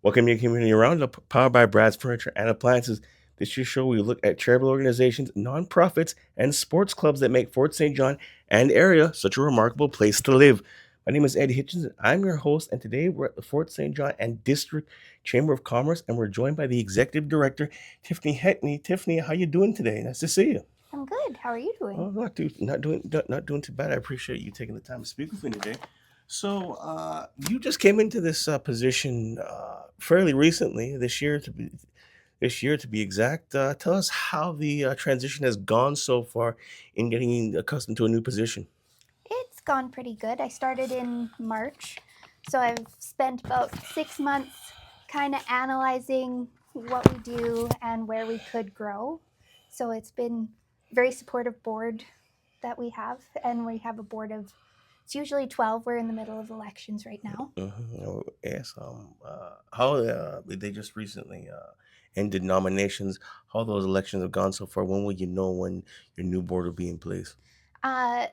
Welcome to your community Roundup, powered by Brad's Furniture and Appliances. This year's show, we look at charitable organizations, nonprofits, and sports clubs that make Fort St. John and area such a remarkable place to live. My name is Ed Hitchens, and I'm your host. And today we're at the Fort St. John and District Chamber of Commerce, and we're joined by the Executive Director, Tiffany Hetenyi. Tiffany, how you doing today? Nice to see you. I'm good. How are you doing? Oh, not doing too bad. I appreciate you taking the time to speak with me today. So, you just came into this position fairly recently, this year to be exact. Tell us how the transition has gone so far in getting accustomed to a new position. It's gone pretty good. I started in March, so I've spent about 6 months kind of analyzing what we do and where we could grow. So it's been very supportive board that we have, and we have a board of it's usually 12. We're in the middle of elections right now. Oh, yes. How they just recently ended nominations? How those elections have gone so far? When will you know when your new board will be in place? Uh,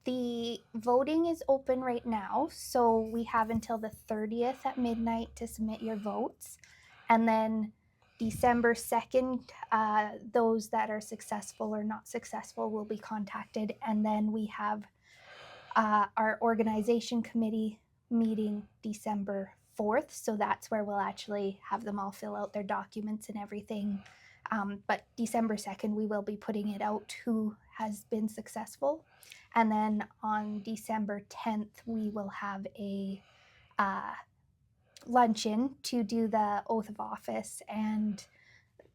the voting is open right now, so we have until the 30th at midnight to submit your votes. And then December 2nd, those that are successful or not successful will be contacted. And then we have our organization committee meeting December 4th. So that's where we'll actually have them all fill out their documents and everything. But December 2nd, we will be putting it out who has been successful. And then on December 10th, we will have a uh, luncheon to do the oath of office and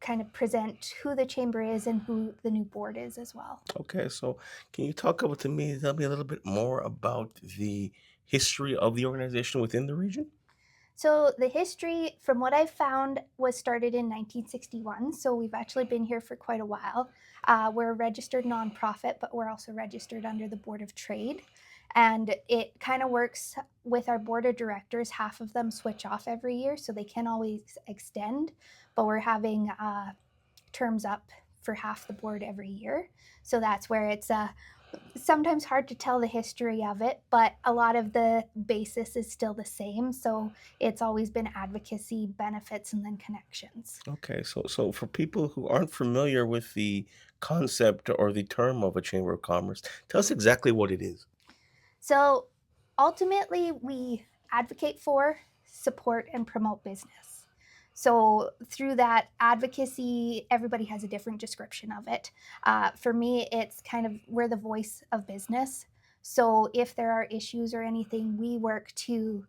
kind of present who the chamber is and who the new board is as well. Okay, so can you talk about to me, tell me a little bit more about the history of the organization within the region? So the history, from what I've found, was started in 1961. So we've actually been here for quite a while. We're a registered nonprofit, but we're also registered under the Board of Trade. And it kind of works with our board of directors. Half of them switch off every year, so they can always extend. But we're having terms up for half the board every year. So that's where it's sometimes hard to tell the history of it, but a lot of the basis is still the same. So it's always been advocacy, benefits, and then connections. Okay, so for people who aren't familiar with the concept or the term of a chamber of commerce, tell us exactly what it is. So ultimately, we advocate for, support, and promote business. So through that advocacy, everybody has a different description of it. For me, it's kind of we're the voice of business. So if there are issues or anything, we work to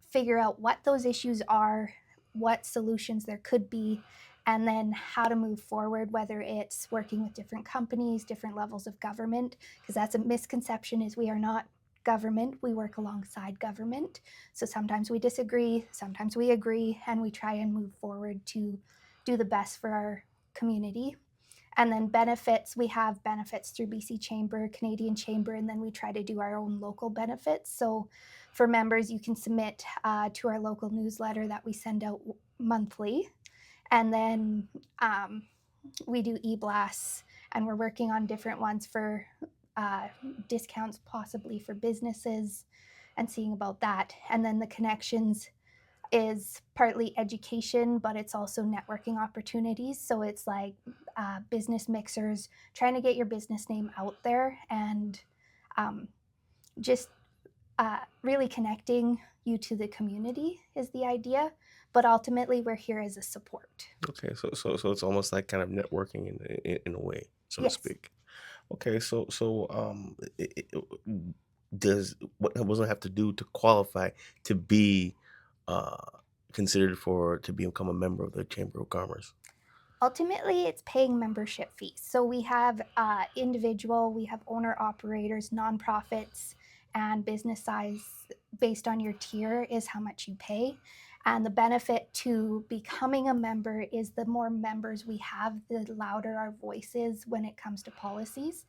figure out what those issues are, what solutions there could be, and then how to move forward, whether it's working with different companies, different levels of government, because that's a misconception is we are not government, we work alongside government. So sometimes we disagree, sometimes we agree, and we try and move forward to do the best for our community. And then benefits, we have benefits through BC Chamber, Canadian Chamber, and then we try to do our own local benefits. So for members, you can submit to our local newsletter that we send out monthly. And then we do e-blasts, and we're working on different ones for uh, discounts, possibly for businesses, and seeing about that. And then the connections is partly education, but it's also networking opportunities. So it's like business mixers, trying to get your business name out there and um, just really connecting you to the community is the idea. But ultimately, we're here as a support. Okay, so it's almost like kind of networking in a way, so to Yes. speak. Okay, does what does it have to do to qualify to be uh considered for to become a member of the Chamber of Commerce? Ultimately, it's paying membership fees. So we have individual, we have owner operators, nonprofits, and business size based on your tier is how much you pay. And the benefit to becoming a member is the more members we have, the louder our voice is when it comes to policies.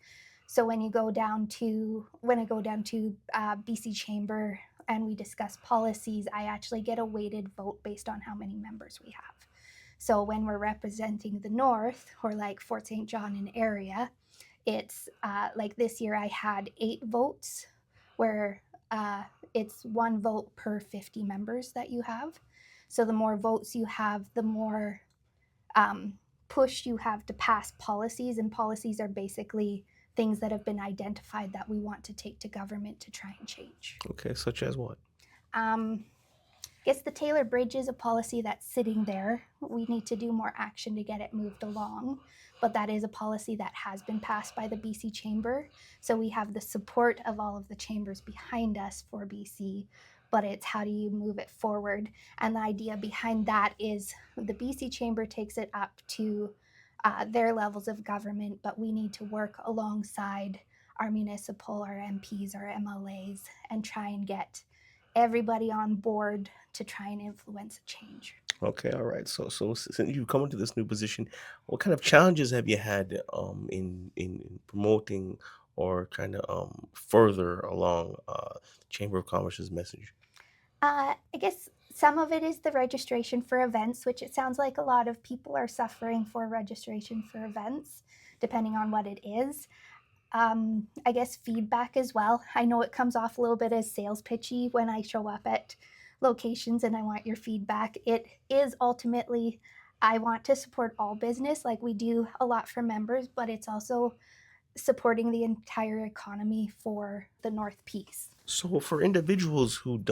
So when I go down to BC Chamber and we discuss policies, I actually get a weighted vote based on how many members we have. So when we're representing the North or like Fort St. John and area, it's like this year I had 8 votes, where it's 1 vote per 50 members that you have. So the more votes you have, the more um, push you have to pass policies, and policies are basically things that have been identified that we want to take to government to try and change. Okay, such as what? Um, I guess the Taylor Bridge is a policy that's sitting there. We need to do more action to get it moved along, but that is a policy that has been passed by the BC Chamber. So we have the support of all of the chambers behind us for BC, but it's how do you move it forward? And the idea behind that is the BC Chamber takes it up to their levels of government, but we need to work alongside our municipal, our MPs, our MLAs, and try and get everybody on board to try and influence a change. Okay, all right. Since you come into this new position, what kind of challenges have you had in promoting or trying to further along Chamber of Commerce's message? I guess some of it is the registration for events, which it sounds like a lot of people are suffering for registration for events, depending on what it is. I guess feedback as well. I know it comes off a little bit as sales pitchy when I show up at locations and I want your feedback. It is ultimately, I want to support all business. Like we do a lot for members, but it's also supporting the entire economy for the North Peace. So, for individuals who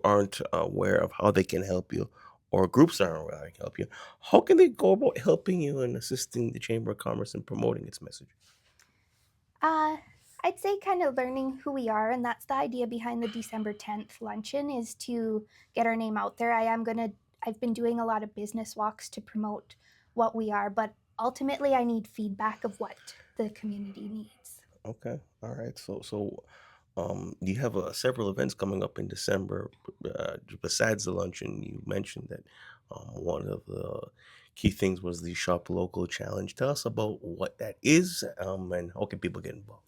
aren't aware of how they can help you, or groups that aren't aware how they can help you, how can they go about helping you and assisting the Chamber of Commerce in promoting its message? Uh, I'd say kind of learning who we are, and that's the idea behind the December 10th luncheon is to get our name out there. I've been doing a lot of business walks to promote what we are, but ultimately I need feedback of what the community needs. Okay, all right. You have several events coming up in December. Besides the luncheon, you mentioned that one of the key things was the Shop Local Challenge. Tell us about what that is, and how can people get involved?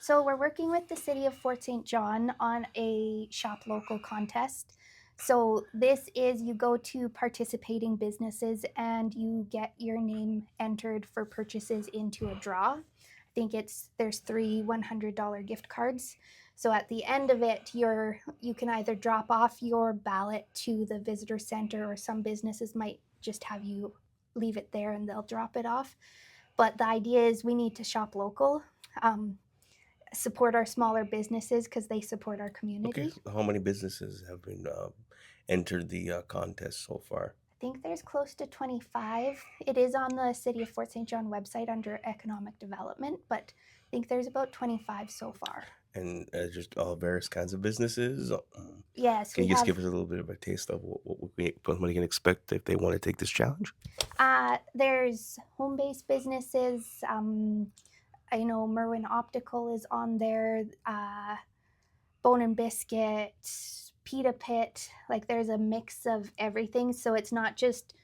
So we're working with the city of Fort St. John on a shop local contest. So this is you go to participating businesses and you get your name entered for purchases into a draw. I think there's three $100 gift cards. So at the end of it, you can either drop off your ballot to the visitor center, or some businesses might just have you leave it there and they'll drop it off. But the idea is we need to shop local. Um, Support our smaller businesses because they support our Okay, community. so how many businesses have been entered the contest so far? I think there's close to 25. It is on the City of Fort St. John website under economic development, but I think there's about 25 so far. And just all various kinds of businesses. Yes, Can we you just have give us a little bit of a taste of what somebody can expect if they want to take this challenge? there's home-based businesses. I know Merwin Optical is on there. Bone and Biscuit, Pita Pit. Like there's a mix of everything. So it's not just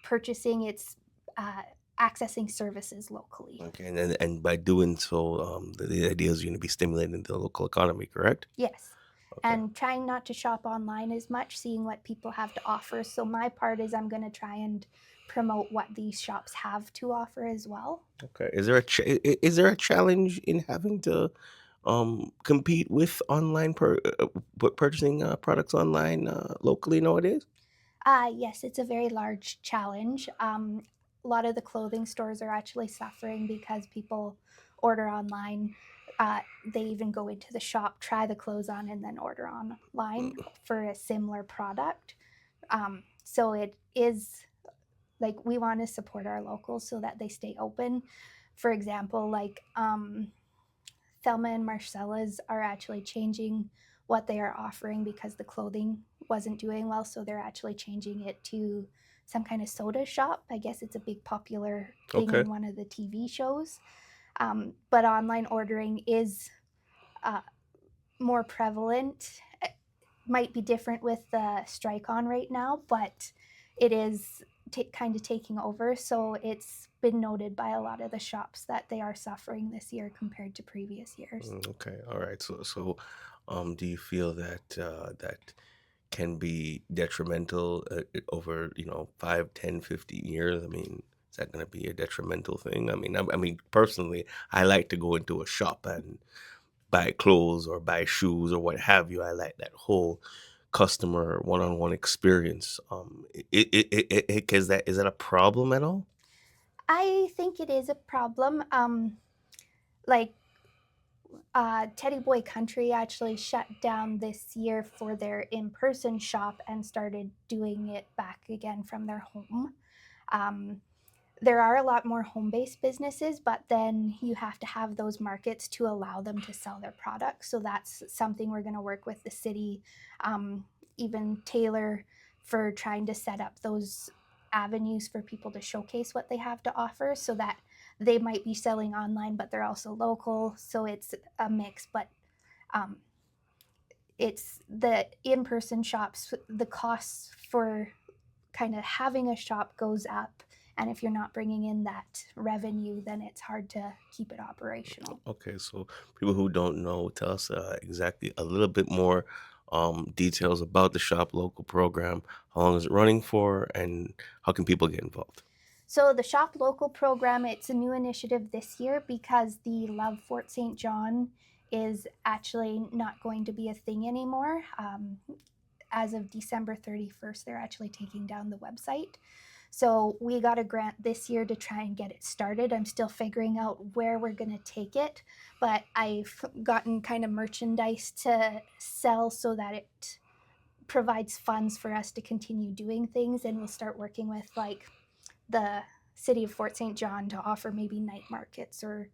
purchasing, it's uh, accessing services locally. Okay, and by doing so, the idea is you're going to be stimulating the local economy, correct? Yes. Okay. And trying not to shop online as much, seeing what people have to offer. So my part is I'm going to try and promote what these shops have to offer as well. Okay. Is there a challenge in having to compete with purchasing products online locally nowadays? Yes, it's a very large challenge. A lot of the clothing stores are actually suffering because people order online. They even go into the shop, try the clothes on, and then order online for a similar product. So it is like we want to support our locals so that they stay open. For example, like Thelma and Marcella's are actually changing what they are offering because the clothing wasn't doing well. So they're actually changing it to some kind of soda shop. I guess it's a big popular thing Okay. in one of the TV shows. But online ordering is uh, more prevalent. It might be different with the strike on right now, but it is kind of taking over. So it's been noted by a lot of the shops that they are suffering this year compared to previous years. Okay. All right. Do you feel that that can be detrimental over 5, 10, 15 years? I mean, is that going to be a detrimental thing? I mean, personally, I like to go into a shop and buy clothes or buy shoes or what have you. I like that whole customer one-on-one experience. Is that a problem at all? I think it is a problem. Like Teddy Boy Country actually shut down this year for their in person shop and started doing it back again from their home. Um, there are a lot more home based businesses, but then you have to have those markets to allow them to sell their products. So that's something we're going to work with the city, um, even Taylor, for trying to set up those avenues for people to showcase what they have to offer so that they might be selling online, but they're also local. So it's a mix, but um, it's the in person shops, the costs for kind of having a shop goes up, and if you're not bringing in that revenue, then it's hard to keep it operational. Okay, so people who don't know, tell us exactly a little bit more details about the Shop Local program. How long is it running for, and how can people get involved? So the shop local program, it's a new initiative this year because the Love Fort St. John is actually not going to be a thing anymore. As of December 31st, they're actually taking down the website. So we got a grant this year to try and get it started. I'm still figuring out where we're going to take it, but I've gotten kind of merchandise to sell so that it provides funds for us to continue doing things. And we'll start working with like the city of Fort St. John to offer maybe night markets or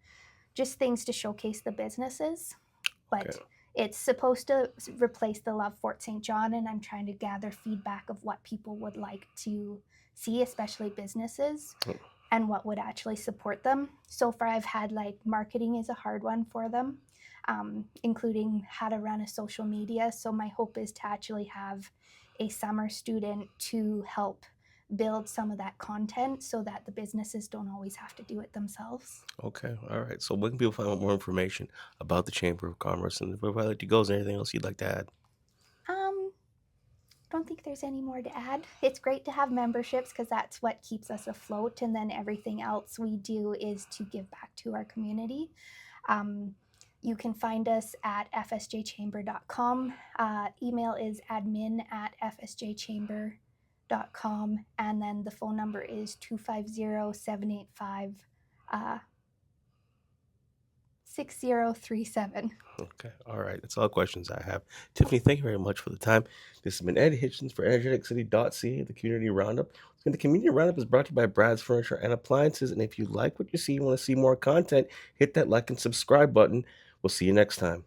just things to showcase the businesses. Okay. But it's supposed to replace the Love Fort St. John, and I'm trying to gather feedback of what people would like to see, especially businesses, Mm. and what would actually support them. So far, I've had like marketing is a hard one for them, including how to run a social media. So my hope is to actually have a summer student to help build some of that content so that the businesses don't always have to do it themselves. Okay. All right. So where can people find out more information about the Chamber of Commerce? And before I let you go, is there anything else you'd like to add? Um, don't think there's any more to add. It's great to have memberships because that's what keeps us afloat, and then everything else we do is to give back to our community. Um, you can find us at fsjchamber.com. Email is admin@fsjchamber.com, and then the phone number is 250-785 uh, 6037. Okay. All right. That's all the questions I have. Tiffany, thank you very much for the time. This has been Ed Hitchens for energeticcity.ca, the Community Roundup. And the Community Roundup is brought to you by Brad's Furniture and Appliances. And if you like what you see, you want to see more content, hit that like and subscribe button. We'll see you next time.